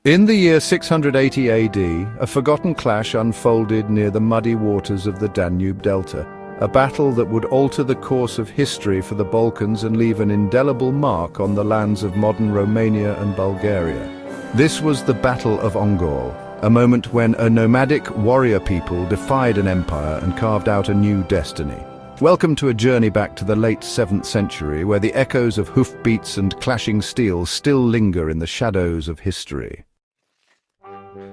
In the year 680 AD, a forgotten clash unfolded near the muddy waters of the Danube Delta, a battle that would alter the course of history for the Balkans and leave an indelible mark on the lands of modern Romania and Bulgaria. This was the Battle of Ongal, a moment when a nomadic warrior people defied an empire and carved out a new destiny. Welcome to a journey back to the late 7th century, where the echoes of hoofbeats and clashing steel still linger in the shadows of history.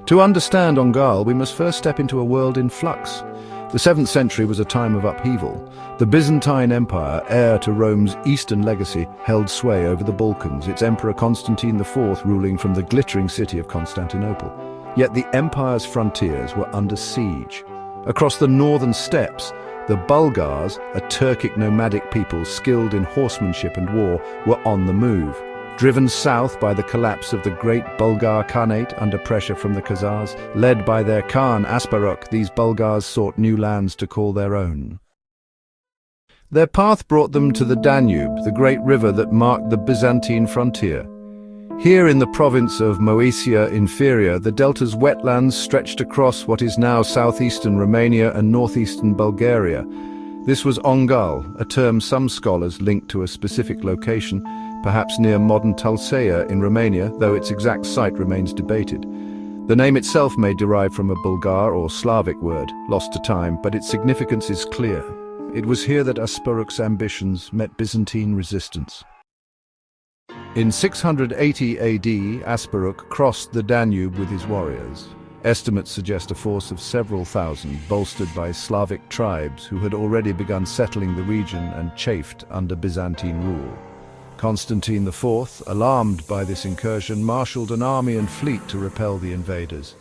To understand Ongal, we must first step into a world in flux. The 7th century was a time of upheaval. The Byzantine Empire, heir to Rome's eastern legacy, held sway over the Balkans, its Emperor Constantine IV ruling from the glittering city of Constantinople. Yet the empire's frontiers were under siege. Across the northern steppes, the Bulgars, a Turkic nomadic people skilled in horsemanship and war, were on the move. Driven south by the collapse of the great Bulgar Khanate under pressure from the Khazars, led by their Khan Asparuh, these Bulgars sought new lands to call their own. Their path brought them to the Danube, the great river that marked the Byzantine frontier. Here in the province of Moesia Inferior, the delta's wetlands stretched across what is now southeastern Romania and northeastern Bulgaria. This was Ongal, a term some scholars link to a specific location, perhaps near modern Tulcea in Romania, though its exact site remains debated. The name itself may derive from a Bulgar or Slavic word, lost to time, but its significance is clear. It was here that Asparuh's ambitions met Byzantine resistance. In 680 AD, Asparuh crossed the Danube with his warriors. Estimates suggest a force of several thousand, bolstered by Slavic tribes who had already begun settling the region and chafed under Byzantine rule. Constantine IV, alarmed by this incursion, marshaled an army and fleet to repel the invaders.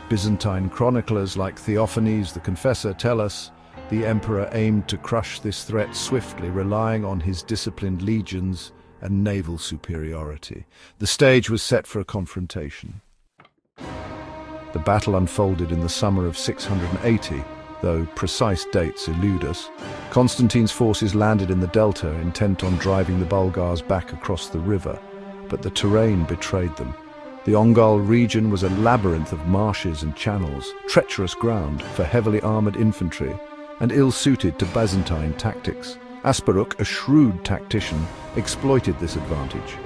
Byzantine chroniclers like Theophanes the Confessor tell us the emperor aimed to crush this threat swiftly, relying on his disciplined legions and naval superiority. The stage was set for a confrontation. The battle unfolded in the summer of 680, though precise dates elude us. Constantine's forces landed in the delta, intent on driving the Bulgars back across the river, but the terrain betrayed them. The Ongal region was a labyrinth of marshes and channels, treacherous ground for heavily armored infantry, and ill-suited to Byzantine tactics. Asparuh, a shrewd tactician, exploited this advantage.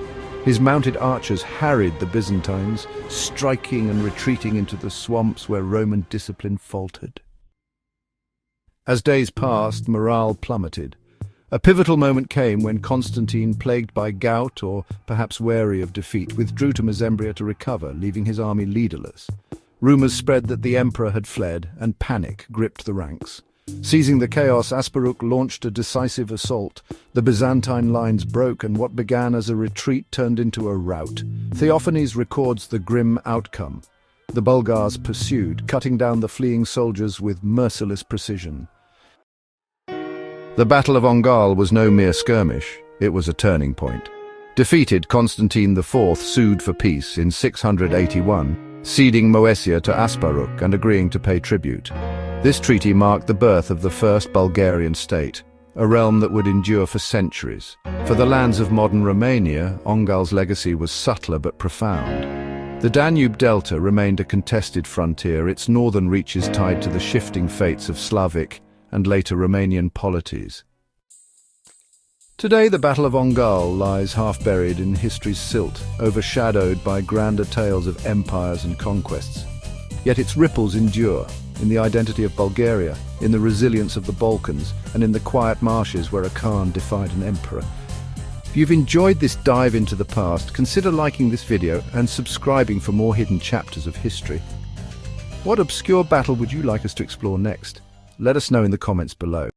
His mounted archers harried the Byzantines, striking and retreating into the swamps where Roman discipline faltered. As days passed, morale plummeted. A pivotal moment came when Constantine, plagued by gout or perhaps wary of defeat, withdrew to Mesembria to recover, leaving his army leaderless. Rumors spread that the emperor had fled, and panic gripped the ranks. Seizing the chaos, Asparuh launched a decisive assault. The Byzantine lines broke, and what began as a retreat turned into a rout. Theophanes records the grim outcome. The Bulgars pursued, cutting down the fleeing soldiers with merciless precision. The Battle of Ongal was no mere skirmish, it was a turning point. Defeated, Constantine IV sued for peace in 681, ceding Moesia to Asparuh and agreeing to pay tribute. This treaty marked the birth of the first Bulgarian state, a realm that would endure for centuries. For the lands of modern Romania, Ongal's legacy was subtler but profound. The Danube Delta remained a contested frontier, its northern reaches tied to the shifting fates of Slavic and later Romanian polities. Today, the Battle of Ongal lies half-buried in history's silt, overshadowed by grander tales of empires and conquests. Yet its ripples endure, in the identity of Bulgaria, in the resilience of the Balkans, and in the quiet marshes where a Khan defied an emperor. If you've enjoyed this dive into the past, consider liking this video and subscribing for more hidden chapters of history. What obscure battle would you like us to explore next? Let us know in the comments below.